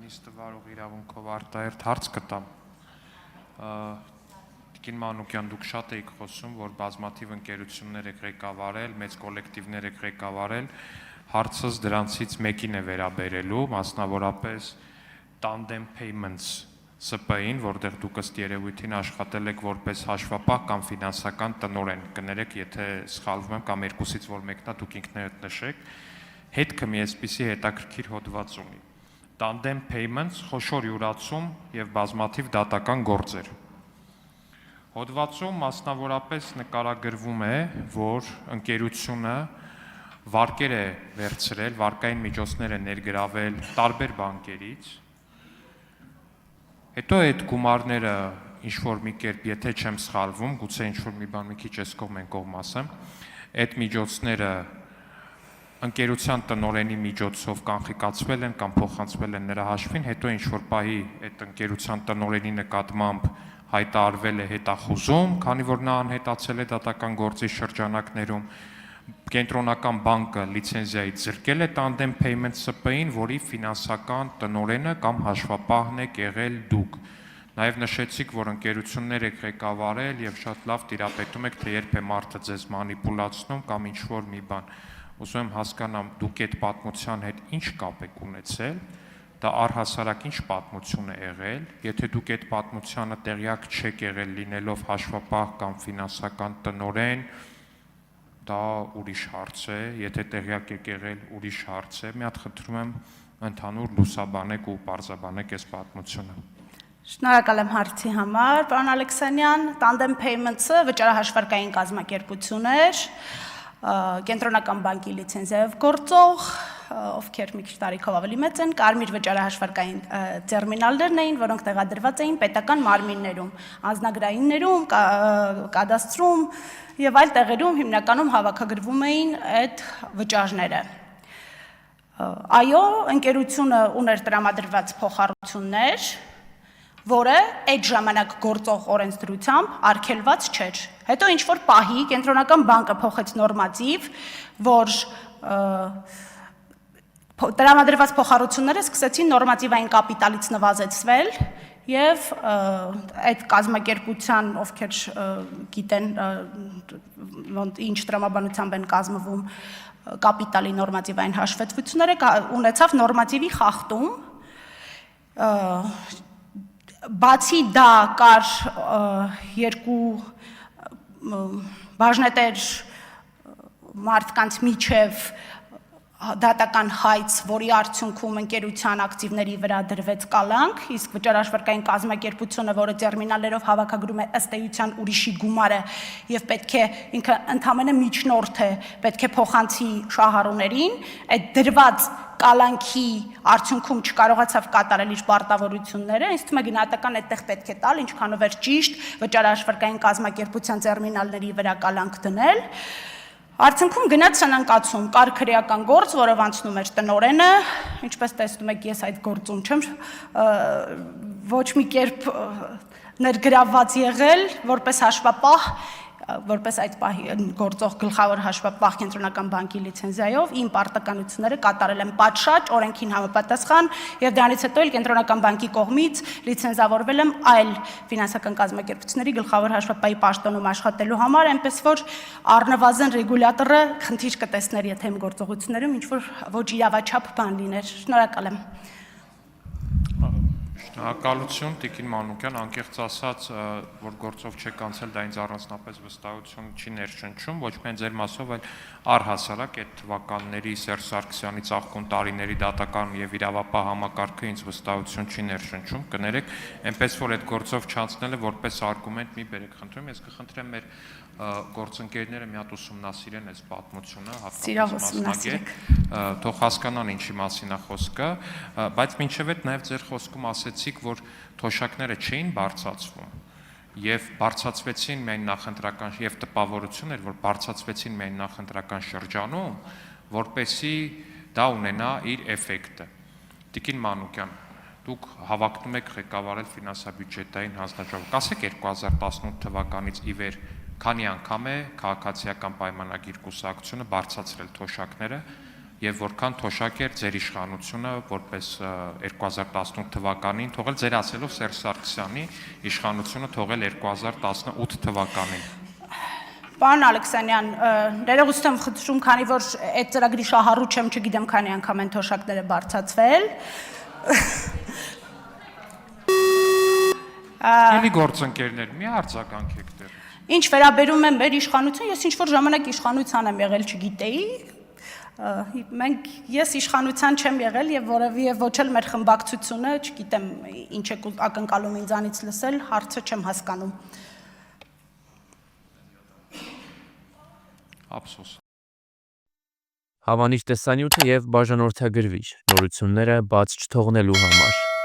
նիստը վարող իրավունքով արտահերթ հարց կտամ։ Տիկին Մանուկյան, դուք շատ եք խոսում, որ բազմաթիվ ընկերություններ եք ղեկավարել, մեծ կոլեկտիվներ եք ղեկավարել, հարցս դրանցից մեկին է վերաբերելու, մասնավորապես Tandem Payments ՍՊ-ին, որտեղ դուք ըստ երևույթին աշխատել եք որպես հաշվապահ կամ ֆինանսական տնօրեն, կներեք, եթե սխալվում եմ կամ երկուսից որ մեկն է, դուք ինքներդ նշեք, հետքը մի այսպիսի հետաքրքիր հոդված ունի։ Tandem Payments, խոշոր յուրացում եւ բազմաթիվ դատական գործեր։ Հոդվածում մասնավորապես նկարագրվում է, որ ընկերությունը վարկեր է վերցրել, վարկային միջոցներ է ներգրավել տարբեր բանկերից, հետո այդ գումարները ինչ-որ մի կերպ, եթե չեմ սխալվում, գուցե ինչ-որ մի բան մի քիչ այս կողմ են կողմ ասեմ, այդ միջոցները ընկերության տնօրենի միջոցով կանխիկացվել են կամ փոխանցվել են նրա հաշվին, հետո ինչ-որ պահի այդ ընկերության տնօրենի նկատմամբ հայտարարվել է հետախուզում, քանի որ նա անհետացել է դատական գործի շրջանակներում, Կենտրոնական բանկը լիցենզիայից զրկել է Tandem Payments ՍՊ-ին, որի ֆինանսական տնօրենը կամ հաշվապահն եք եղել դուք։ Նաև նշեցիք, որ ընկերություններ եք ղեկավարել եւ շատ լավ տիրապետում եք, թե երբ է մարդը ձեզ մանիպուլացնում կամ ինչ-որ մի բան։ Ուզում եմ հասկանամ, դուք այդ պատմության հետ ինչ կապ եք ունեցել, դա առհասարակ ինչ պատմություն է եղել, եթե դուք այդ պատմությանը տեղյակ չեք եղել լինելով հաշվապահ կամ ֆինանսական տնօրեն, դա ուրիշ հարց է, եթե տեղյակ եք եղել, ուրիշ հարց է, մի հատ խնդրում եմ ընդհանուր լուսաբանեք ու պարզաբանեք այս պատմությունը։ Շնորհակալ եմ հարցի համար, պարոն Ալեքսանյան, Tandem Payments-ը վճարահաշվարկային կազմակերպություն էր, Կենտրոնական բանկի լիցենզիայով գործող, ովքեր մի քիչ տարիքով ավելի մեծ են, կարմիր վճարահաշվարկային տերմինալներն էին, որոնք տեղադրված էին պետական մարմիններում, անձնագրայիններում, կադաստրում եւ այլ տեղերում հիմնականում հավաքագրվում էին այդ վճարները։ Այո, ընկերությունը ուներ տրամադրված փոխառություններ, որը այդ ժամանակ գործող օրենսդրությամբ արգելված չէր։ Հետո ինչ-որ պահի Կենտրոնական բանկը փոխեց նորմատիվ, որ տրամադրված փոխառությունները սկսեցին նորմատիվային կապիտալից նվազեցվել եւ այդ կազմակերպության, ովքեր գիտեն ինչ տրամաբանությամբ են կազմվում կապիտալի նորմատիվային հաշվետվությունները, ունեցավ նորմատիվի խախտում, բացի դա կար երկու բաժնետեր մարդկանց միջև դատական հայց, որի արդյունքում ընկերության ակտիվների վրա դրվեց կալանք, իսկ վճարահաշվարկային կազմակերպությունը, որը տերմինալներով հավաքագրում է ըստ էության ուրիշի գումարը եւ պետք է ինքը ընդամենը միջնորդ է, պետք է փոխանցի շահառուներին, այդ դրված կալանքի արդյունքում չկարողացավ կատարել իր պարտավորությունները, ինձ թվում է գնահատական այդտեղ պետք է տալ, ինչքանով էր ճիշտ վճարահաշվարկային կազմակերպության տերմինալների վրա կալանք դնել։ Արդյունքում գնաց սնանկացում, կար քրեական գործ, որով անցնում էր տնօրենը, ինչպես տեսնում եք, ես այդ գործում չեմ ոչ մի կերպ ներգրավված եղել, որպես հաշվապահ, որպես այդ պահի գործող գլխավոր հաշվապահ Կենտրոնական բանկի լիցենզիայով իմ պարտականությունները կատարել եմ պատշաճ, օրենքին համապատասխան եւ դրանից հետո էլ Կենտրոնական բանկի կողմից լիցենզավորվել եմ այլ ֆինանսական կազմակերպությունների գլխավոր հաշվապահի պաշտոնում աշխատելու համար, այնպես որ առնվազն ռեգուլյատորը խնդիր կտեսներ, եթե իմ գործողություններում ինչ որ ոչ իրավաչափ բան լիներ։ Շնորհակալ եմ։ Շնորհակալություն, Տիկին Մանուկյան, անկեղծ ասած, որ գործով չեք անցել, դա ինձ առանձնապես վստահություն չի ներշնչում, ոչ միայն ձեր մասով, այլ առհասարակ այդ թվականների Սերժ Սարգսյանի ծաղկուն տարիների դատական եւ իրավապահ համակարգը ինձ վստահություն չի ներշնչում, կներեք, այնպես որ այդ գործով չանցնելը որպես արգումենտ մի բերեք, խնդրում, ես կխնդրեմ մեր գործընկերները մի հատ ուսումնասիրեն այս պատմությունը, հատկապես մասնագետ, թող հասկանան ինչի մասին է խոսքը, բայց մինչև այդ նաև ձեր խոսքում ասեցիք, որ թոշակները չէին բարձրացվում եւ բարձրացվեցին միայն նախընտրական եւ տպավորություն էր, որ բարձրացվեցին միայն նախընտրական շրջանում, որպեսզի դա ունենա իր էֆեկտը։ Տիկին Մանուկյան, դուք հավակնում եք ղեկավարել ֆինանսա-բյուջետային հանձնաժողով, ասեք 2018 թվականից ի վեր քանի անգամ է քաղաքացիական պայմանագիր կուսակցությունը բարձրացրել թոշակները եւ որքան թոշակ էր ձեր իշխանությունը որպես 2018 թվականին թողել ձեր ասելով Սերժ Սարգսյանի իշխանությունը թողել 2018 թվականին։ Պարոն Ալեքսանյան, ներողություն եմ խնդրում, քանի որ այդ ծրագրի շահառու չեմ, չգիտեմ քանի անգամ են թոշակները բարձրացվել։ Էլի գործընկերներ, մի արձագանքեք դեռ։ Ինչ վերաբերում է մեր իշխանություն, ես ինչ-որ ժամանակ իշխանության եմ եղել, չգիտեի։ Ես իշխանության չեմ եղել եւ որևէ ոչ էլ մեր խմբակցությունը, չգիտեմ, ինչ եք ակնկալում ինձանից լսել, հարցը չեմ հասկանում։ Ափսոս։ Հավանիչ տեսանյութը եւ բաժանորդագրվիչ նորությունները բաց չթողնելու համար